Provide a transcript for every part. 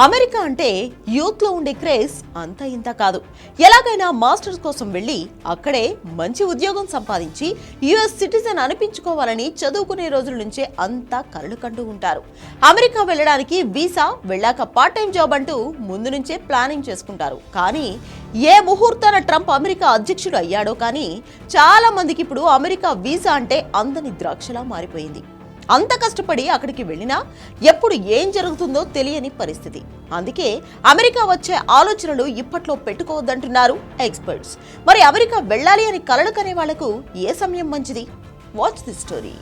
America అంటే youth లో ఉండే క్రేజ్ అంత ఇంత కాదు. ఎలాగైనా మాస్టర్స్ కోసం వెళ్లి అక్కడే మంచి ఉద్యోగం సంపాదించి యుఎస్ సిటిజన్ అనిపించుకోవాలని చదువుకునే రోజుల నుంచే అంతా కలలు కంటూ ఉంటారు. అమెరికా వెళ్ళడానికి వీసా, వెళ్ళాక పార్ట్ టైం జాబ్ అంటూ ముందు నుంచే ప్లానింగ్ చేసుకుంటారు. కానీ ఏ ముహూర్తాన ట్రంప్ అమెరికా అధ్యక్షుడు అయ్యాడో కానీ చాలా మందికి ఇప్పుడు అమెరికా వీసా అంటే అందని ద్రాక్షలా మారిపోయింది. అంత కష్టపడి అక్కడికి వెళ్ళినా ఎప్పుడు ఏం జరుగుతుందో తెలియని పరిస్థితి. అందుకే అమెరికా వచ్చే ఆలోచనలు ఇప్పట్లో పెట్టుకోవద్దంటున్నారు ఎక్స్పర్ట్స్. మరి అమెరికా వెళ్ళాలి అని కలలు కనే వాళ్లకు ఏ సమయం మంచిది? Watch the story.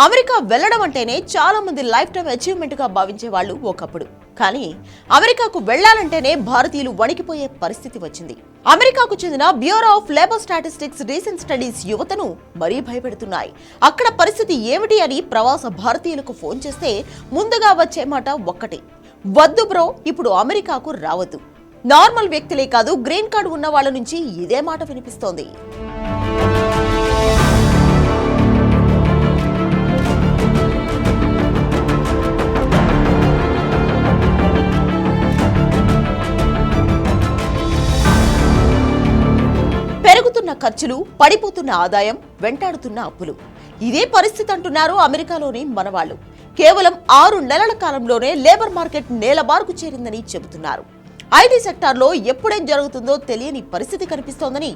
అమెరికా వెళ్లడం అంటేనే చాలా మంది లైఫ్ టైం అచీవ్మెంట్ గా భావించే వాళ్ళు ఒకప్పుడు. కానీ అమెరికాకు వెళ్లాలంటేనే భారతీయులు వణికిపోయే పరిస్థితి వచ్చింది. అమెరికాకు చెందిన bureau of labour statistics recent studies యువతను మరీ భయపెడుతున్నాయి. అక్కడ పరిస్థితి ఏమిటి అని ప్రవాస భారతీయులకు ఫోన్ చేస్తే ముందుగా వచ్చే మాట ఒక్కటే: వద్దు బ్రో, ఇప్పుడు అమెరికాకు రావద్దు. నార్మల్ వ్యక్తులే కాదు, గ్రీన్ కార్డు ఉన్న వాళ్ళ నుంచి ఇదే మాట వినిపిస్తోంది. పెరుగుతున్న ఖర్చులు, పడిపోతున్న ఆదాయం, వెంటాడుతున్న అప్పులు, ఇదే పరిస్థితి అంటున్నారు అమెరికాలోని మనవాళ్లు. కేవలం 6 నెలల కాలంలోనే లేబర్ మార్కెట్ నేలబారుకు చేరిందని చెబుతున్నారు. ఐటీ సెక్టార్లో ఎప్పుడేం జరుగుతుందో తెలియని పరిస్థితి కనిపిస్తోందని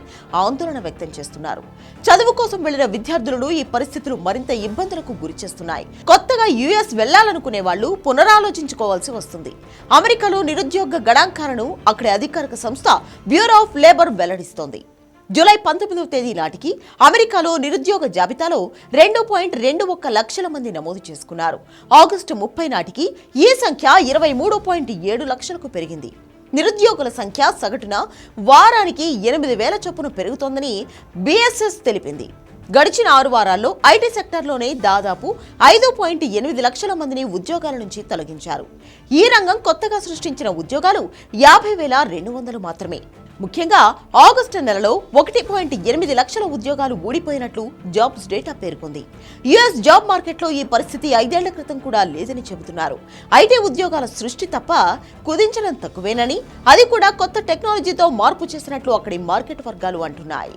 ఆందోళన వ్యక్తం చేస్తున్నారు. చదువు కోసం వెళ్లిన విద్యార్థులను ఈ పరిస్థితులు మరింత ఇబ్బందులకు గురి చేస్తున్నాయి. కొత్తగా యుఎస్ వెళ్లాలనుకునే వాళ్లు పునరాలోచించుకోవాల్సి వస్తుంది. అమెరికాలో నిరుద్యోగ గణాంకాలను అక్కడి అధికారిక సంస్థ బ్యూరో ఆఫ్ లేబర్ వెల్లడిస్తోంది. జూలై 19వ తేదీ నాటికి అమెరికాలో నిరుద్యోగ జాబితాలో 2.21 లక్షల మంది నమోదు చేసుకున్నారు. ఆగస్టు 30 నాటికి ఈ సంఖ్య 23.7 లక్షలకు పెరిగింది. నిరుద్యోగుల సంఖ్య సగటున వారానికి 8,000 చొప్పున పెరుగుతోందని బిఎస్ఎస్ తెలిపింది. గడిచిన 6 వారాల్లో ఐటీ సెక్టార్లోనే దాదాపు 5.8 లక్షల మందిని ఉద్యోగాల నుంచి తొలగించారు. ఈ రంగం కొత్తగా సృష్టించిన ఉద్యోగాలు 50,200 మాత్రమే. ముఖ్యంగా ఆగస్టు నెలలో 1.8 లక్షల ఉద్యోగాలు ఊడిపోయినట్లు జాబ్స్ డేటా పేర్కొంది. యుఎస్ జాబ్ మార్కెట్లో ఈ పరిస్థితి 5 ఏళ్ల క్రితం కూడా లేదని చెబుతున్నారు. ఐటీ ఉద్యోగాల సృష్టి తప్ప కుదించడం తక్కువేనని, అది కూడా కొత్త టెక్నాలజీతో మార్పు చేసినట్లు అక్కడి మార్కెట్ వర్గాలు అంటున్నాయి.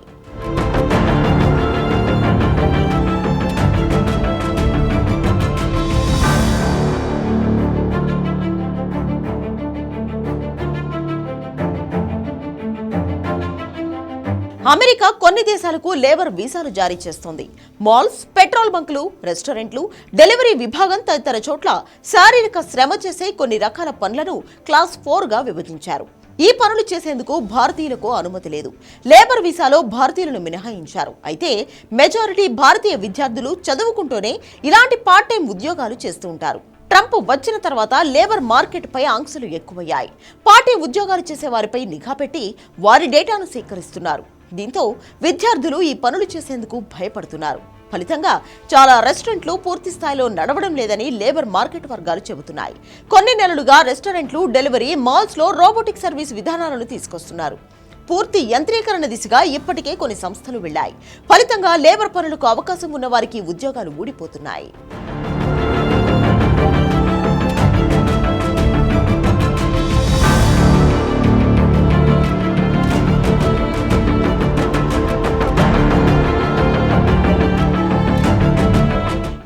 అమెరికా కొన్ని దేశాలకు లేబర్ వీసాలు జారీ చేస్తోంది. మాల్స్, పెట్రోల్ బంకులు, రెస్టారెంట్లు, డెలివరీ విభాగం తదితర చోట్ల శారీరక శ్రమ చేసే కొన్ని రకాల పనులను క్లాస్ 4గా విభజించారు. ఈ పనులు చేసేందుకు భారతీయులకు అనుమతి లేదు. లేబర్ వీసాలో భారతీయులను మినహాయించారు. అయితే మెజారిటీ భారతీయ విద్యార్థులు చదువుకుంటూనే ఇలాంటి పార్ట్ టైం ఉద్యోగాలు చేస్తూ ఉంటారు. ట్రంప్ వచ్చిన తర్వాత లేబర్ మార్కెట్ పై ఆంక్షలు ఎక్కువయ్యాయి. పార్టీ ఉద్యోగాలు చేసే వారిపై నిఘా పెట్టి వారి డేటాను సేకరిస్తున్నారు. దీంతో విద్యార్థులు ఈ పనులు చేసేందుకు భయపడుతున్నారు. ఫలితంగా చాలా రెస్టారెంట్లు పూర్తి స్థాయిలో నడవడం లేదని లేబర్ మార్కెట్ వర్గాలు చెబుతున్నాయి. కొన్ని నెలలుగా రెస్టారెంట్లు, డెలివరీ, మాల్స్ లో రోబోటిక్ సర్వీస్ విధానాలను తీసుకొస్తున్నారు. పూర్తి యంత్రీకరణ దిశగా ఇప్పటికే కొన్ని సంస్థలు వెళ్లాయి. ఫలితంగా లేబర్ పనులకు అవకాశం ఉన్న వారికి ఉద్యోగాలు ఊడిపోతున్నాయి.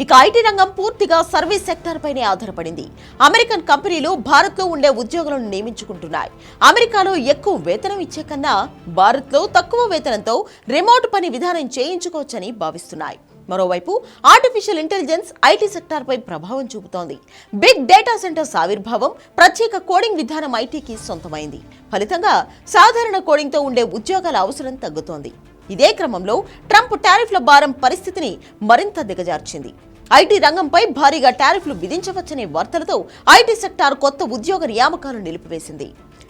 ఇక ఐటీ రంగం పూర్తిగా సర్వీస్ సెక్టార్ పైనే ఆధారపడింది. అమెరికన్ కంపెనీలు భారత్లో ఉండే ఉద్యోగులను నియమించుకుంటున్నాయి. అమెరికాలో ఎక్కువ వేతనం ఇచ్చే కన్నా భారత్లో తక్కువ వేతనంతో రిమోట్ పని విధానం చేయించుకోవచ్చని భావిస్తున్నాయి. మరోవైపు ఆర్టిఫిషియల్ ఇంటెలిజెన్స్ ఐటీ సెక్టార్ పై ప్రభావం చూపుతోంది. బిగ్ డేటా సెంటర్స్ ఆవిర్భావం, ప్రత్యేక కోడింగ్ విధానం ఐటీకి సొంతమైంది. ఫలితంగా సాధారణ కోడింగ్తో ఉండే ఉద్యోగాల అవసరం తగ్గుతోంది. ఇదే క్రమంలో ట్రంప్ టారిఫ్ల భారం పరిస్థితిని మరింత దిగజార్చింది. ఐటీ రంగంపై భారీగా టారిఫ్లు విధించవచ్చనే వార్తలతో ఐటీ సెక్టార్ కొత్త ఉద్యోగ నియామకాలను నిలిపివేసింది.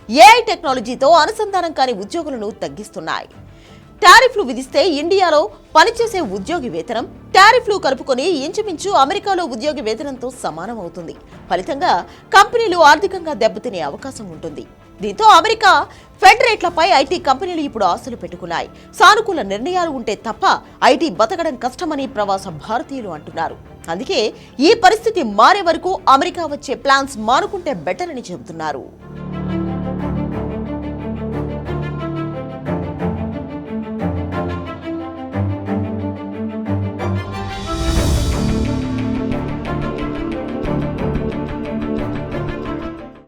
ఏఐ టెక్నాలజీతో అనుసంధానం కాని ఉద్యోగులను తగ్గిస్తున్నాయి. టారిఫ్లు విధిస్తే ఇండియాలో పనిచేసే ఉద్యోగి వేతనం టారిఫ్లు కలుపుకొని ఇంచుమించు అమెరికాలో ఉద్యోగి వేతనంతో సమానం అవుతుంది. ఫలితంగా కంపెనీలు ఆర్థికంగా దెబ్బతినే అవకాశం ఉంటుంది. దీంతో అమెరికా ఫెడ్ రేట్లపై ఐటీ కంపెనీలు ఇప్పుడు ఆశలు పెట్టుకున్నాయి. సానుకూల నిర్ణయాలు ఉంటే తప్ప ఐటీ బతకడం కష్టమని ప్రవాస భారతీయులు అంటున్నారు. అందుకే ఈ పరిస్థితి మారే వరకు అమెరికా వచ్చే ప్లాన్స్ మానుకుంటే బెటర్ అని చెబుతున్నారు.